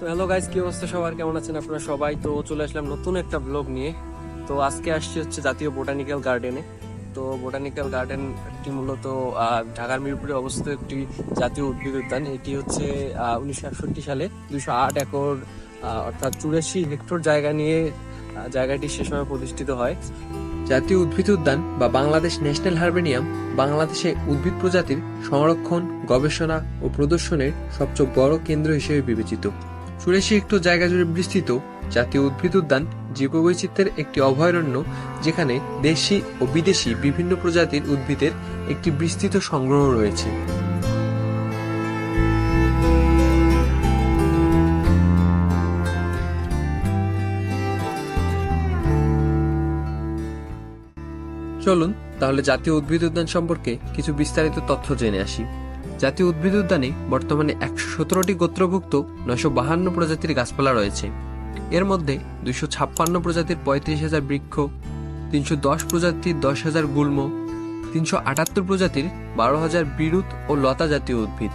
তো hello guys, কি অবস্থা সবার? কেমন আছেন আপনারা সবাই? তো চলে আসলাম নতুন একটা ব্লগ নিয়ে। তো আজকে আসছি হচ্ছে জাতীয় বোটানিক্যাল গার্ডেনে। তো বোটানিক্যাল গার্ডেন একটি মূলত ঢাকার মিরপুরে অবস্থিত একটি জাতীয় উদ্ভিদ উদ্যান। এটি হচ্ছে 1961 সালে 208 একর অর্থাৎ 84 হেক্টর জায়গা নিয়ে জায়গাটি সে সময় প্রতিষ্ঠিত হয়। জাতীয় উদ্ভিদ উদ্যান বা বাংলাদেশ ন্যাশনাল হারবেরিয়াম বাংলাদেশে উদ্ভিদ প্রজাতির সংরক্ষণ, গবেষণা ও প্রদর্শনের সবচেয়ে বড় কেন্দ্র হিসেবে বিবেচিত। 84 হেক্টর জায়গা জুড়ে বিস্তৃত জাতীয় উদ্ভিদ উদ্যান জীববৈচিত্র্যের একটি অভয়ারণ্য, যেখানে দেশি ও বিদেশি বিভিন্ন প্রজাতির উদ্ভিদের একটি বিস্তৃত সংগ্রহ রয়েছে। চলুন তাহলে জাতীয় উদ্ভিদ উদ্যান সম্পর্কে কিছু বিস্তারিত তথ্য জেনে আসি। জাতীয় উদ্ভিদ উদ্যানে বর্তমানে 117টি গোত্রভুক্ত 952 প্রজাতির গাছপালা রয়েছে। এর মধ্যে 256 প্রজাতির 35,000 বৃক্ষ, 310 প্রজাতির 10,000 গুল্ম, 378 প্রজাতির 12,000 বিরুৎ ও লতা জাতীয় উদ্ভিদ।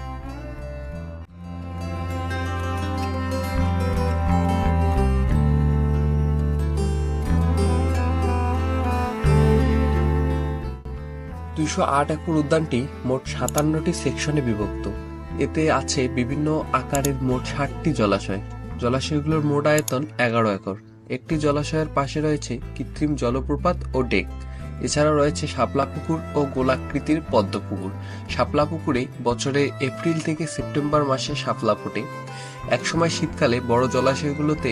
একর উদ্যানটি মোট 57টি সেকশনে বিভক্ত। এতে আছে বিভিন্ন আকারের মোট 60টি জলাশয়। জলাশয়গুলোর মোট আয়তন 11 একর। একটি জলাশয়ের পাশে রয়েছে কৃত্রিম জলপ্রপাত ও ডেক। এছাড়াও রয়েছে শাপলা পুকুর ও গোলাকৃতির পদ্ম পুকুর। শাপলা পুকুরে বছরে এপ্রিল থেকে সেপ্টেম্বর মাসে শাপলা ফোটে। একসময় শীতকালে বড় জলাশয়গুলোতে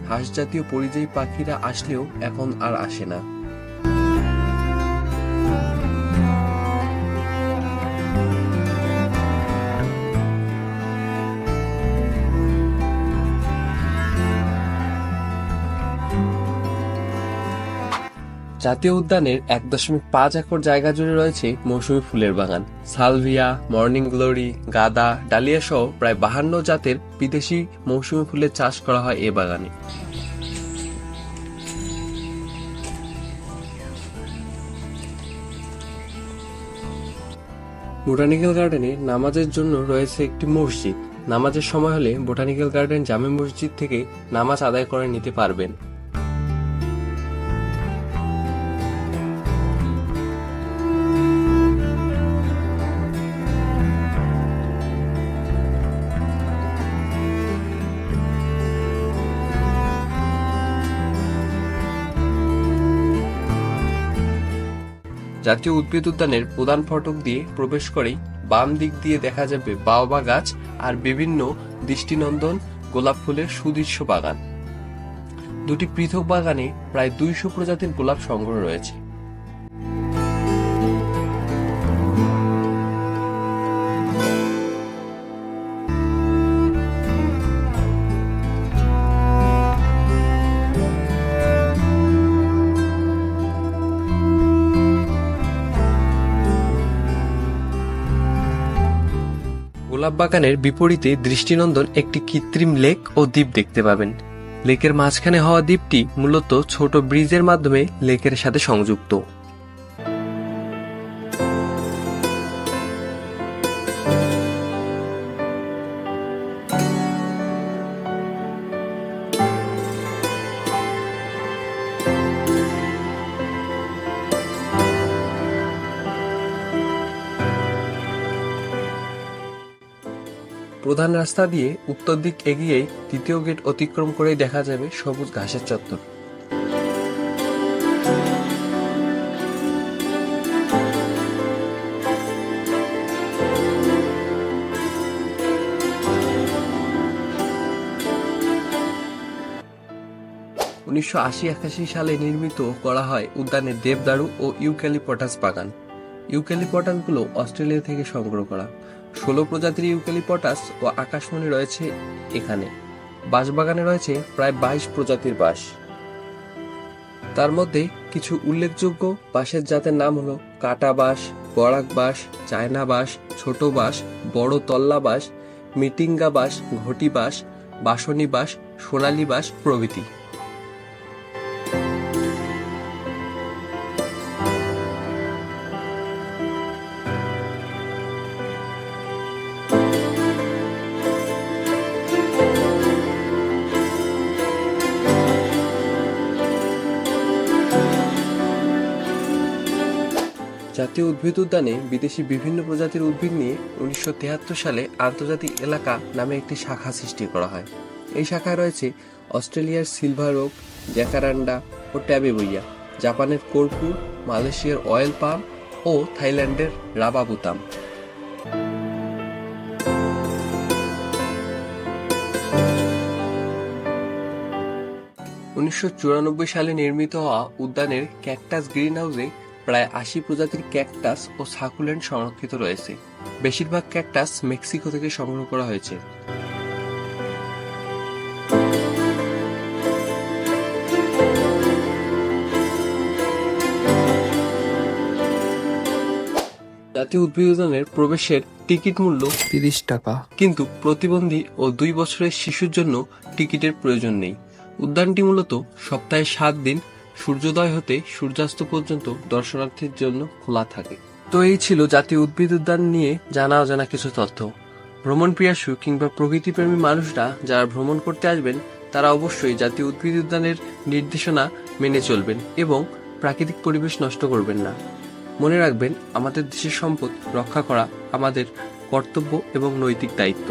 হাঁস জাতীয় পরিযায়ী পাখিরা আসলেও এখন আর আসে না। জাতীয় উদ্যানের 1.5 একর জায়গা জুড়ে রয়েছে মৌসুমী ফুলের বাগান। সালভিয়া, মর্নিং গ্লোরি, গাঁদা, ডালিয়া সহ প্রায় 52 জাতের বিদেশি মৌসুমী ফুলের চাষ করা হয় এ বাগানে। বোটানিক্যাল গার্ডেনে নামাজের জন্য রয়েছে একটি মসজিদ। নামাজের সময় হলে বোটানিক্যাল গার্ডেন জামে মসজিদ থেকে নামাজ আদায় করে নিতে পারবেন। জাতীয় উদ্ভিদ উদ্যানের প্রধান ফটক দিয়ে প্রবেশ করেই বাম দিক দিয়ে দেখা যাবে বাওবা গাছ আর বিভিন্ন দৃষ্টিনন্দন গোলাপ ফুলের সুদৃশ্য বাগান। দুটি পৃথক বাগানে প্রায় 200 প্রজাতির গোলাপ সংগ্রহ রয়েছে। গোলাপ বাগানের বিপরীতে দৃষ্টিনন্দন একটি কৃত্রিম লেক ও দ্বীপ দেখতে পাবেন। লেকের মাঝখানে হওয়া দ্বীপটি মূলত ছোট ব্রিজের মাধ্যমে লেকের সাথে সংযুক্ত। প্রধান রাস্তা দিয়ে উত্তর দিক এগিয়েই দ্বিতীয় গেট অতিক্রম করেই দেখা যাবে সবুজ ঘাসের চত্বর। 1980-81 সালে নির্মিত করা হয় উদ্যানের দেবদারু ও ইউক্যালিপটাস বাগান। ইউক্যালিপটাসগুলো অস্ট্রেলিয়া থেকে সংগ্রহ করা। 16 প্রজাতির ইউক্যালিপটাস ও আকাশমণি রয়েছে এখানে। বাঁশবাগানে রয়েছে প্রায় 22 প্রজাতির বাঁশ। তার মধ্যে কিছু উল্লেখযোগ্য বাঁশের জাতের নাম হলো কাটা বাঁশ, বরাক বাঁশ, চায়না বাঁশ, ছোট বাঁশ, বড় তল্লা বাঁশ, মিটিঙ্গা বাঁশ, ঘটি বাঁশ, বাসনি বাঁশ, সোনালী বাঁশ প্রভৃতি। জাতীয় উদ্ভিদ উদ্যানে বিদেশি বিভিন্ন প্রজাতির উদ্ভিদ নিয়ে 1973 সালে আন্তর্জাতিক এলাকা নামে একটি শাখা সৃষ্টি করা হয়। এই শাখায় রয়েছে অস্ট্রেলিয়ার সিলভার ওক, জ্যাকারান্ডা ও ট্যাবেবুইয়া, জাপানের কর্পূর, মালয়েশিয়ার অয়েল পাম ও থাইল্যান্ডের রাবাবুতাম। 1994 সালে নির্মিত হওয়া উদ্যানের ক্যাকটাস গ্রিন হাউসে প্রায় 80 প্রজাতির ক্যাকটাস ও সাকুলেন্ট সংরক্ষিত রয়েছে। বেশিরভাগ ক্যাকটাস মেক্সিকো থেকে সংগ্রহ করা হয়েছে। জাতীয় উদ্ভিদ উদ্যানের প্রবেশের টিকিট মূল্য 30 টাকা, কিন্তু প্রতিবন্ধী ও 2 বছরের শিশুর জন্য টিকিটের প্রয়োজন নেই। উদ্যানটি মূলত সপ্তাহে 7 দিন সূর্যোদয় হতে সূর্যাস্ত পর্যন্ত দর্শনার্থীর জন্য খোলা থাকে। তো এই ছিল জাতীয় উদ্ভিদ উদ্যান নিয়ে জানা অজানা কিছু তথ্য। ভ্রমণ পিয়াসু কিংবা প্রকৃতিপ্রেমী মানুষরা যারা ভ্রমণ করতে আসবেন তারা অবশ্যই জাতীয় উদ্ভিদ উদ্যানের নির্দেশনা মেনে চলবেন এবং প্রাকৃতিক পরিবেশ নষ্ট করবেন না। মনে রাখবেন, আমাদের দেশের সম্পদ রক্ষা করা আমাদের কর্তব্য এবং নৈতিক দায়িত্ব।